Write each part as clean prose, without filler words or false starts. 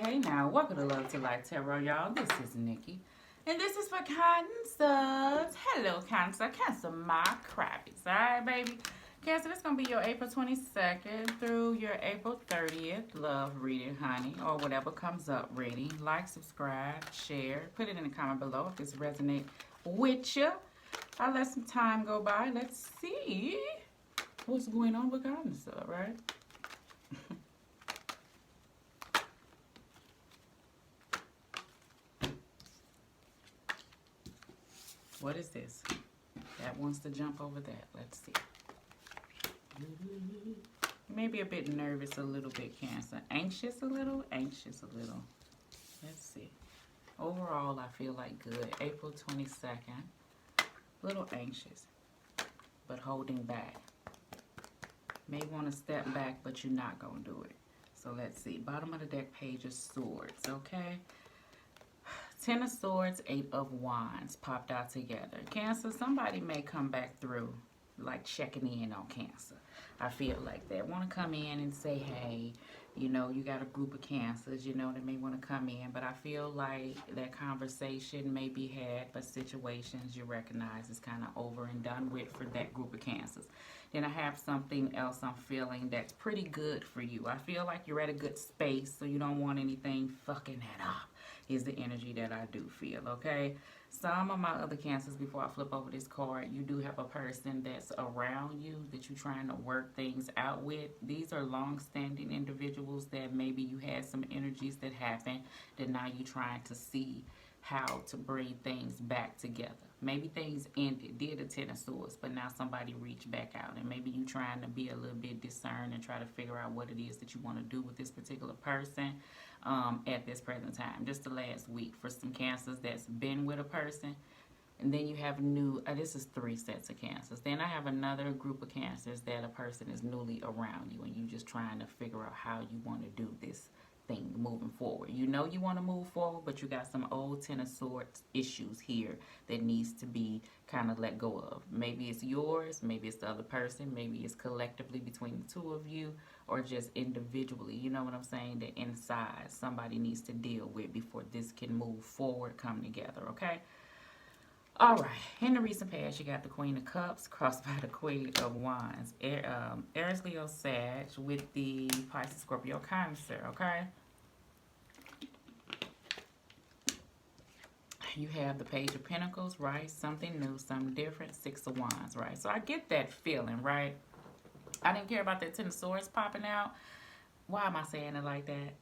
Hey now, welcome to Love to Life Tarot, y'all. This is Nikki, and this is for Cancers. Hello, Cancer. Cancer, my crappies. All right, baby. Cancer, this is going to be your April 22nd through your April 30th love reading, honey, or whatever comes up reading. Like, subscribe, share, put it in the comment below if this resonates with you. I'll let some time go by. Let's see what's going on with Cancer, right? What is this? That wants to jump over that. Let's see. Maybe a bit nervous, a little bit, Cancer. Anxious a little? Anxious a little. Let's see. Overall, I feel like good. April 22nd. A little anxious, but holding back. May want to step back, but you're not going to do it. So let's see. Bottom of the deck, Page of Swords, okay? Ten of Swords, Eight of Wands popped out together. Cancer, somebody may come back through, like checking in on Cancer. I feel like they want to come in and say, hey, you know, you got a group of Cancers, you know, they may want to come in. But I feel like that conversation may be had, but situations you recognize is kind of over and done with for that group of Cancers. Then I have something else I'm feeling that's pretty good for you. I feel like you're at a good space, so you don't want anything fucking that up. Is the energy that I do feel, okay? Some of my other Cancers, before I flip over this card, you do have a person that's around you that you're trying to work things out with. These are long-standing individuals that maybe you had some energies that happened that now you're trying to see how to bring things back together. Maybe things ended, did a Ten of Swords, but now somebody reached back out, and maybe you trying to be a little bit discerned and try to figure out what it is that you want to do with this particular person at this present time. Just the last week for some Cancers that's been with a person. And then you have new, this is 3 sets of Cancers. Then I have another group of Cancers that a person is newly around you, and you just trying to figure out how you want to do this thing moving forward. You know you want to move forward, but you got some old Ten of Swords issues here that needs to be kind of let go of. Maybe it's yours, maybe it's the other person, maybe it's collectively between the two of you, or just individually. You know what I'm saying? That inside somebody needs to deal with before this can move forward, come together, okay? All right, in the recent past, you got the Queen of Cups crossed by the Queen of Wands. Aries, Leo, Sag with the Pisces, Scorpio, Cancer, okay? You have the Page of Pentacles, right? Something new, something different, Six of Wands, right? So I get that feeling, right? I didn't care about that Ten of Swords popping out. Why am I saying it like that?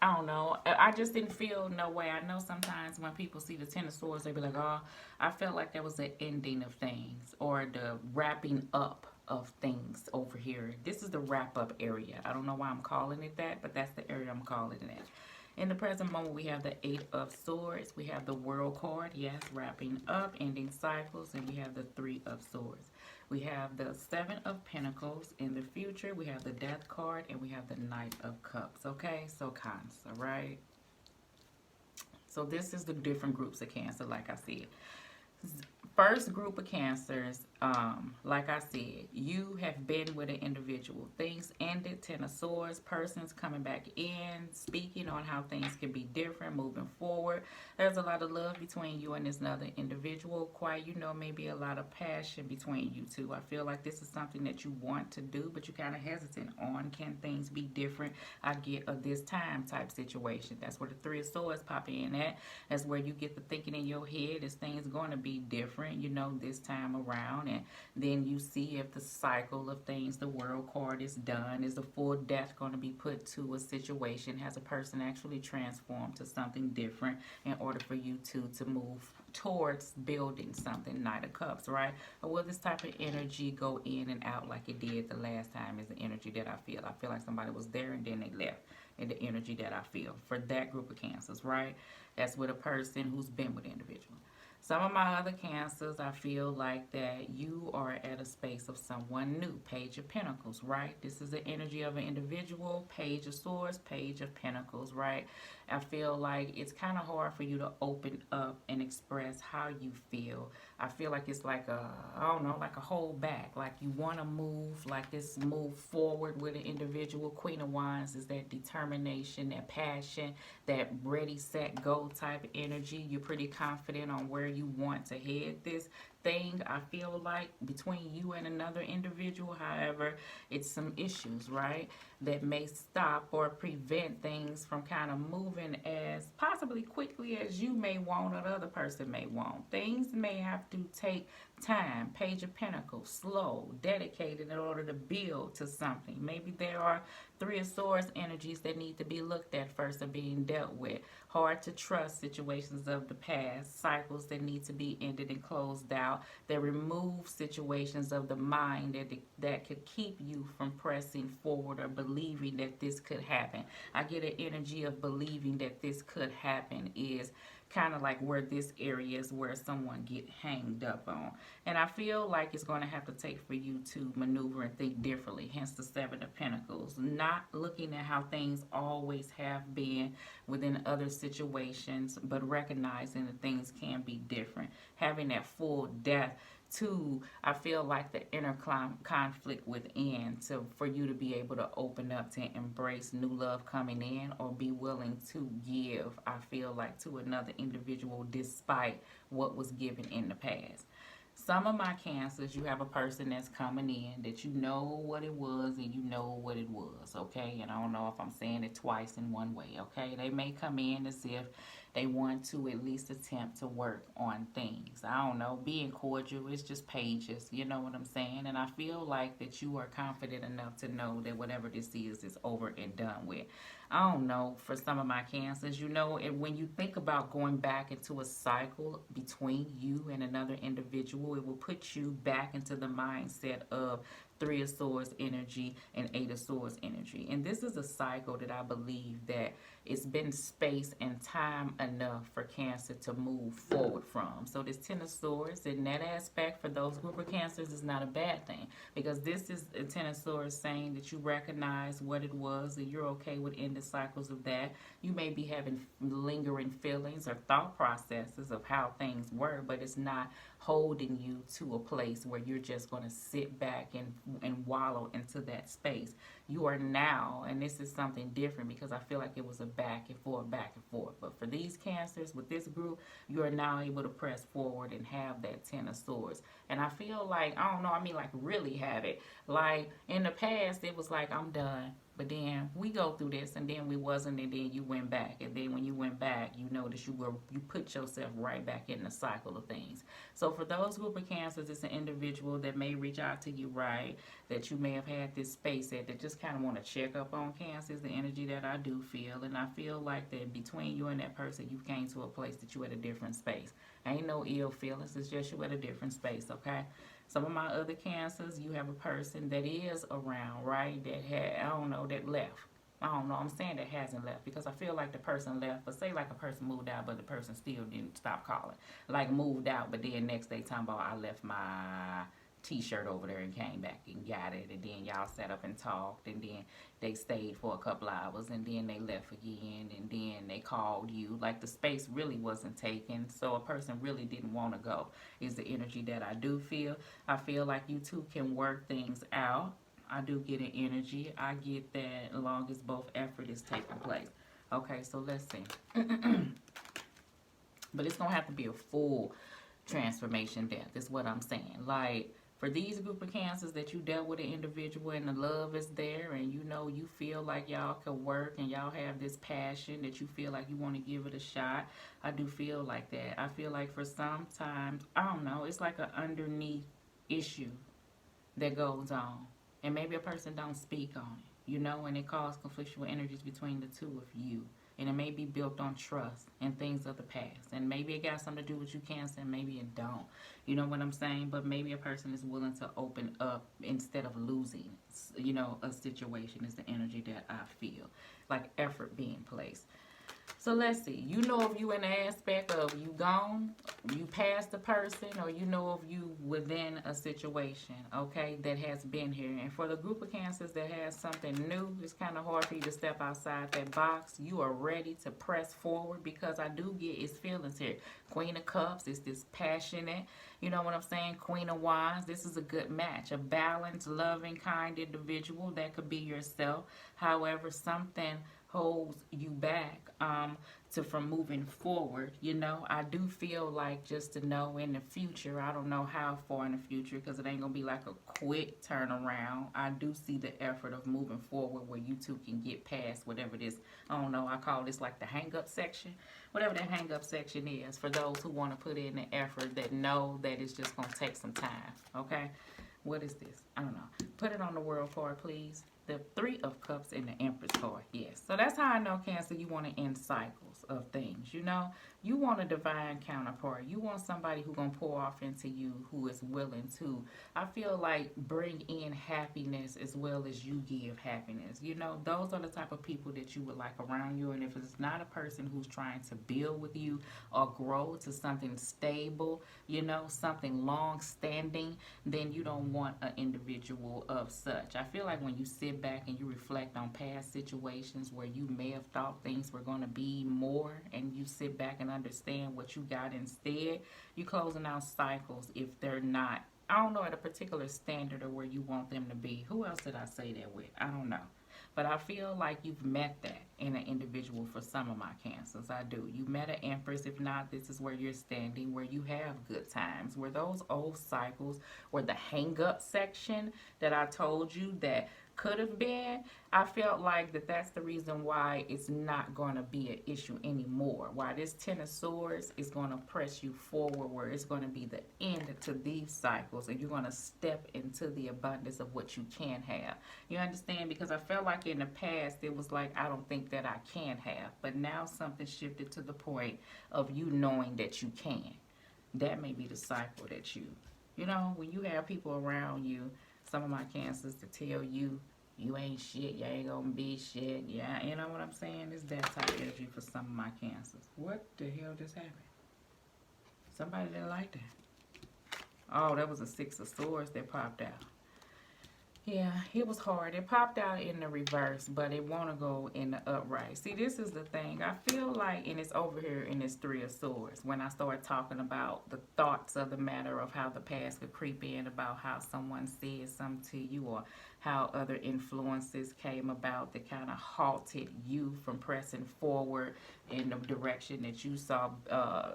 I don't know. I just didn't feel no way. I know sometimes when people see the Ten of Swords, they be like, oh, I felt like that was the ending of things or the wrapping up of things over here. This is the wrap up area. I don't know why I'm calling it that, but that's the area I'm calling it at. In the present moment, we have the Eight of Swords. We have the World card, yes, wrapping up, ending cycles, and we have the Three of Swords. We have the Seven of Pentacles. In the future, we have the Death card, and we have the Knight of Cups, okay? So Cancer, right? So this is the different groups of Cancer, like I said. First group of Cancers, like I said, you have been with an individual. Things ended, Ten of Swords, persons coming back in, speaking on how things can be different, moving forward. There's a lot of love between you and this other individual. Quite, you know, maybe a lot of passion between you two. I feel like this is something that you want to do, but you're kind of hesitant on. Can things be different? I get a this time type situation. That's where the Three of Swords pop in at. That's where you get the thinking in your head, is things going to be different, you know, this time around. And then you see if the cycle of things, the World card is done. Is the full death going to be put to a situation? Has a person actually transformed to something different in order for you two to move towards building something? Knight of Cups, right? Or will this type of energy go in and out like it did the last time? Is the energy that I feel. I feel like somebody was there and then they left. And the energy that I feel for that group of Cancers, right? That's with a person who's been with an individual. Some of my other cancers, I feel like that you are at a space of someone new. Page of Pentacles, right? This is the energy of an individual. Page of Swords, Page of Pentacles, right? I feel like it's kind of hard for you to open up and express how you feel. I feel like it's like I don't know, like a hold back. Like you want to move, like this move forward with an individual. Queen of Wands is that determination, that passion, that ready, set, go type of energy. You're pretty confident on where you want to head this thing. I feel like between you and another individual, however, it's some issues, right, that may stop or prevent things from kind of moving as possibly quickly as you may want or the other person may want. Things may have to take time. Page of Pentacles, slow, dedicated in order to build to something. Maybe there are Three of Swords energies that need to be looked at first or being dealt with. Hard to trust situations of the past, cycles that need to be ended and closed out, that remove situations of the mind that could keep you from pressing forward or believing that this could happen. I get an energy of believing that this could happen is kind of like where this area is where someone get hanged up on. And I feel like it's going to have to take for you to maneuver and think differently, hence the Seven of Pentacles. Not looking at how things always have been within other situations, but recognizing that things can be different. Having that full depth to, I feel like the inner conflict within, to for you to be able to open up to embrace new love coming in or be willing to give, I feel like, to another individual despite what was given in the past. Some of my cancers, you have a person that's coming in that you know what it was and you know what it was, okay? And I don't know if I'm saying it twice in one way, okay? They may come in as if they want to at least attempt to work on things. I don't know, being cordial, it's just pages, you know what I'm saying? And I feel like that you are confident enough to know that whatever this is over and done with. I don't know, for some of my cancers, you know, and when you think about going back into a cycle between you and another individual, it will put you back into the mindset of Three of Swords energy and Eight of Swords energy. And this is a cycle that I believe that it's been space and time enough for Cancer to move forward from. So this Ten of Swords, in that aspect, for those group of Cancers, is not a bad thing, because this is a Ten of Swords saying that you recognize what it was and you're okay with ending cycles of that. You may be having lingering feelings or thought processes of how things were, but it's not holding you to a place where you're just going to sit back and wallow into that space. You are now, and this is something different because I feel like it was a back and forth, back and forth. But for these Cancers with this group, you are now able to press forward and have that Ten of Swords. And I feel like, I don't know, I mean, like really have it. Like in the past, it was like, I'm done. But then we go through this, and then we wasn't, and then you went back. And then when you went back, you noticed you put yourself right back in the cycle of things. So for those group of Cancers, it's an individual that may reach out to you, right, that you may have had this space at, that just kind of want to check up on. Cancers, the energy that I do feel. And I feel like that between you and that person, you came to a place that you at a different space. Ain't no ill feelings. It's just you at a different space, okay? Some of my other Cancers, you have a person that is around, right, that had, I don't know, that left. I don't know, I'm saying that hasn't left because I feel like the person left, but say like a person moved out, but the person still didn't stop calling. Like moved out, but then next day talking about, I left my t-shirt over there and came back and got it, and then y'all sat up and talked, and then they stayed for a couple hours, and then they left again, and then they called you. Like the space really wasn't taken, so a person really didn't want to go, is the energy that I do feel. I feel like you two can work things out. I do get an energy. I get that as long as both effort is taking place. Okay, so let's see. But it's going to have to be a full transformation depth is what I'm saying. Like, for these group of Cancers that you dealt with an individual and the love is there, and you know you feel like y'all can work and y'all have this passion that you feel like you want to give it a shot. I do feel like that. I feel like for sometimes, I don't know, it's like an underneath issue that goes on. And maybe a person don't speak on it, you know, and it causes conflictual energies between the two of you. And it may be built on trust and things of the past. And maybe it got something to do with you, Cancer, and maybe it don't. You know what I'm saying? But maybe a person is willing to open up instead of losing, you know, a situation is the energy that I feel. Like effort being placed. So let's see. You know if you in the aspect of you gone, you past the person, or you know if you within a situation, okay, that has been here. And for the group of cancers that has something new, it's kind of hard for you to step outside that box. You are ready to press forward because I do get its feelings here. Queen of Cups is this passionate, you know what I'm saying? Queen of Wands, this is a good match. A balanced, loving, kind individual that could be yourself. However, something holds you back to from moving forward. You know, I do feel like just to know in the future, I don't know how far in the future because it ain't gonna be like a quick turnaround. I do see the effort of moving forward where you two can get past whatever this, I don't know, I call this like the hang up section, whatever that hang up section is, for those who want to put in the effort that know that it's just gonna take some time. Okay, what is this? I don't know. Put it on the world card, please. The Three of Cups and the Empress card. Yes. So that's how I know, Cancer, you want to end cycles of things. You know, you want a divine counterpart. You want somebody who's going to pour off into you, who is willing to, I feel like, bring in happiness as well as you give happiness. You know, those are the type of people that you would like around you. And if it's not a person who's trying to build with you or grow to something stable, you know, something long standing, then you don't want an individual of such. I feel like when you sit back and you reflect on past situations where you may have thought things were going to be more, and you sit back and understand what you got instead, you closing out cycles if they're not, I don't know, at a particular standard or where you want them to be. Who else did I say that with? I don't know. But I feel like you've met that in an individual for some of my cancers. I do. You met an Empress. If not, this is where you're standing, where you have good times, where those old cycles, where the hang up section that I told you that could have been, I felt like that's the reason why it's not going to be an issue anymore. Why this Ten of Swords is going to press you forward, where it's going to be the end to these cycles, and you're going to step into the abundance of what you can have. You understand? Because I felt like in the past it was like, I don't think that I can have, but now something shifted to the point of you knowing that you can. That may be the cycle that you know, when you have people around you, some of my cancers, to tell you you ain't shit, you ain't gonna be shit, yeah, you know what I'm saying? It's that type of energy for some of my cancers. What the hell just happened? Somebody didn't like that. Oh, that was a Six of Swords that popped out. Yeah, it was hard. It popped out in the reverse, but it want to go in the upright. See, this is the thing. I feel like, and it's over here in this Three of Swords, when I start talking about the thoughts of the matter of how the past could creep in, about how someone said something to you, or how other influences came about that kind of halted you from pressing forward in the direction that you saw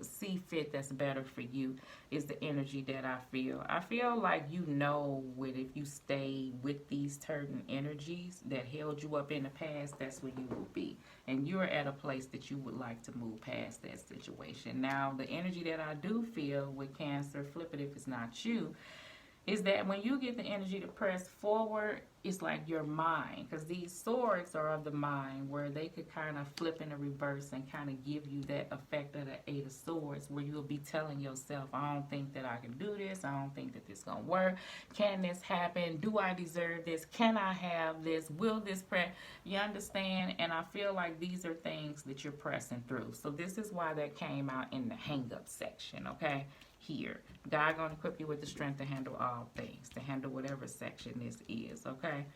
see fit that's better for you, is the energy that I feel. I feel like, you know, with if you stay with these certain energies that held you up in the past, that's where you will be. And you're at a place that you would like to move past that situation. Now, the energy that I do feel with Cancer, flip it if it's not you, is that when you get the energy to press forward, it's like your mind, because these swords are of the mind, where they could kind of flip in the reverse and kind of give you that effect of the Eight of Swords, where you'll be telling yourself, I don't think that I can do this, I don't think that this gonna work, can this happen, do I deserve this, can I have this, will this you understand? And I feel like these are things that you're pressing through. So this is why that came out in the hang up section, okay? Here, God gonna equip you with the strength to handle all things, to handle whatever section this is, okay?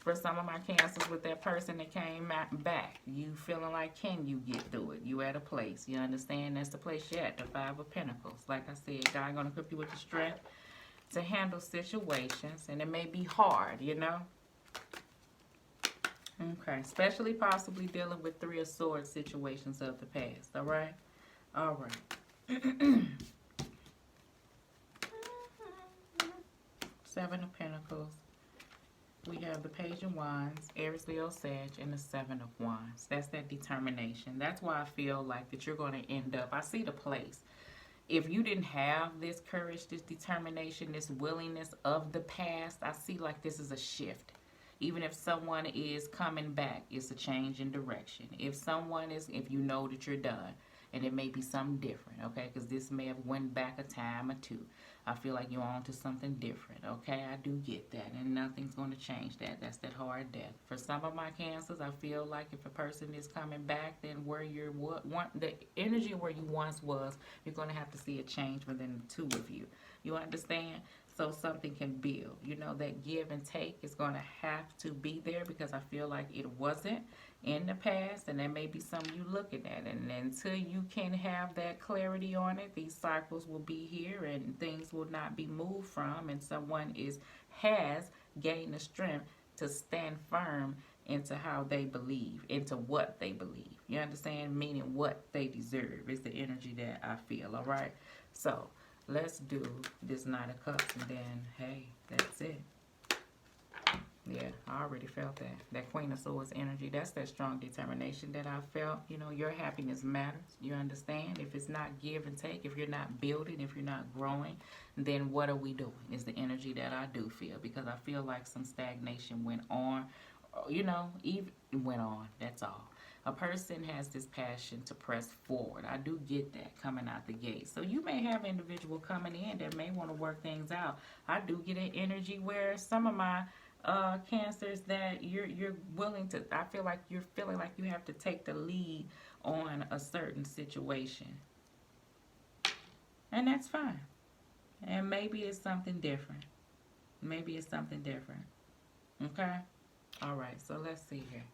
For some of my cancers with that person that came back, you feeling like, can you get through it? You at a place, you understand? That's the place you're at, the Five of Pentacles. Like I said, God gonna equip you with the strength to handle situations, and it may be hard, you know? Okay, especially possibly dealing with Three of Swords situations of the past, all right? All right. Seven of Pentacles. We have the Page of Wands, Aries, Leo, Sag, and the Seven of Wands. That's that determination. That's why I feel like that you're going to end up, I see the place. If you didn't have this courage, this determination, this willingness of the past, I see like this is a shift. Even if someone is coming back, it's a change in direction. If someone is, if you know that you're done, and it may be something different, okay? Because this may have went back a time or two. I feel like you're on to something different, okay? I do get that, and nothing's going to change that. That's that hard death. For some of my Cancers, I feel like if a person is coming back, then where you're the energy where you once was, you're going to have to see a change within the two of you. You understand? So something can build. You know, that give and take is going to have to be there, because I feel like it wasn't in the past, and that may be something you looking at. And until you can have that clarity on it, these cycles will be here and things will not be moved from, and someone has gained the strength to stand firm into how they believe, into what they believe. You understand? Meaning what they deserve is the energy that I feel. All right, so let's do this Knight of Cups, and then hey, that's it. Yeah, I already felt that. That Queen of Swords energy, that's that strong determination that I felt. You know, your happiness matters. You understand? If it's not give and take, if you're not building, if you're not growing, then what are we doing? Is the energy that I do feel. Because I feel like some stagnation went on. You know, even went on. That's all. A person has this passion to press forward. I do get that coming out the gate. So you may have an individual coming in that may want to work things out. I do get an energy where some of my Cancers, that you're willing to, I feel like you're feeling like you have to take the lead on a certain situation, and that's fine. And maybe it's something different. Maybe it's something different. Okay. All right, so let's see here.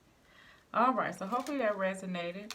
All right, so hopefully that resonated.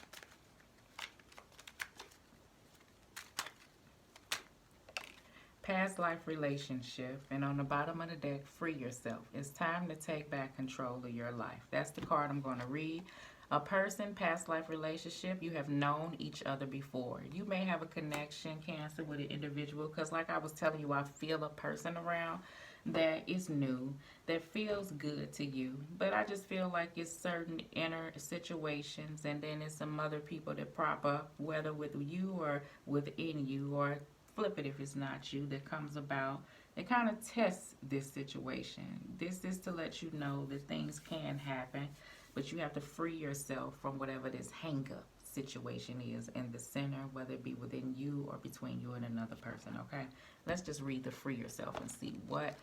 Past life relationship, and on the bottom of the deck, free yourself. It's time to take back control of your life. That's the card I'm going to read. A person, past life relationship, you have known each other before. You may have a connection, Cancer, with an individual, because like I was telling you, I feel a person around that is new, that feels good to you. But I just feel like it's certain inner situations, and then it's some other people that prop up, whether with you or within you, or flip it if it's not you, that comes about. It kind of tests this situation. This is to let you know that things can happen, but you have to free yourself from whatever this hang-up situation is in the center, whether it be within you or between you and another person, okay? Let's just read the free yourself and see what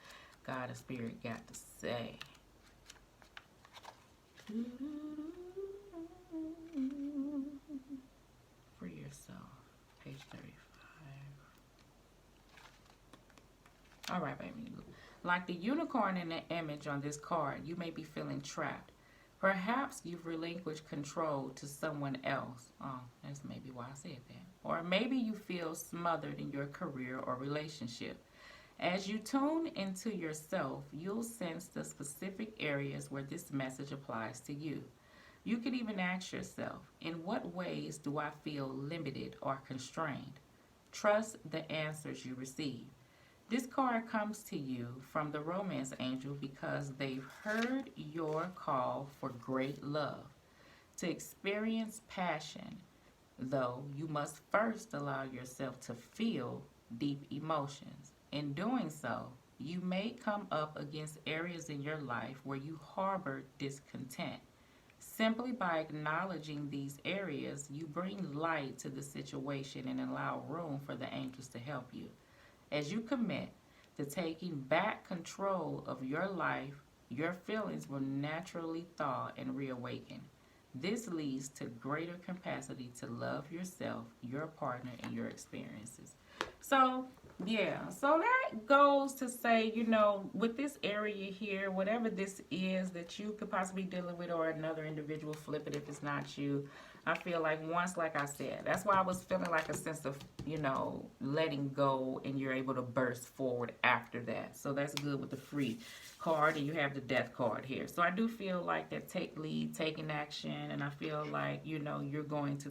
God and Spirit got to say. Free yourself. Page 35. All right, baby. Like the unicorn in the image on this card, you may be feeling trapped. Perhaps you've relinquished control to someone else. Oh, that's maybe why I said that. Or maybe you feel smothered in your career or relationship. As you tune into yourself, you'll sense the specific areas where this message applies to you. You can even ask yourself, in what ways do I feel limited or constrained? Trust the answers you receive. This card comes to you from the romance angel because they've heard your call for great love. To experience passion, though, you must first allow yourself to feel deep emotions. In doing so, you may come up against areas in your life where you harbor discontent. Simply by acknowledging these areas, you bring light to the situation and allow room for the angels to help you. As you commit to taking back control of your life, your feelings will naturally thaw and reawaken. This leads to greater capacity to love yourself, your partner, and your experiences. So, yeah, so that goes to say, you know, with this area here, whatever this is that you could possibly be dealing with, or another individual, flip it if it's not you. I feel like once, like I said, that's why I was feeling like a sense of, you know, letting go, and you're able to burst forward after that. So that's good with the free card, and you have the death card here. So I do feel like that take lead, taking action, and I feel like, you know,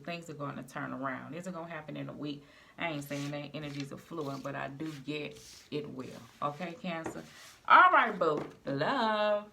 things are going to turn around. Is it going to happen in a week? I ain't saying that energies are fluid, but I do get it will. Okay, Cancer? All right, boo. Love.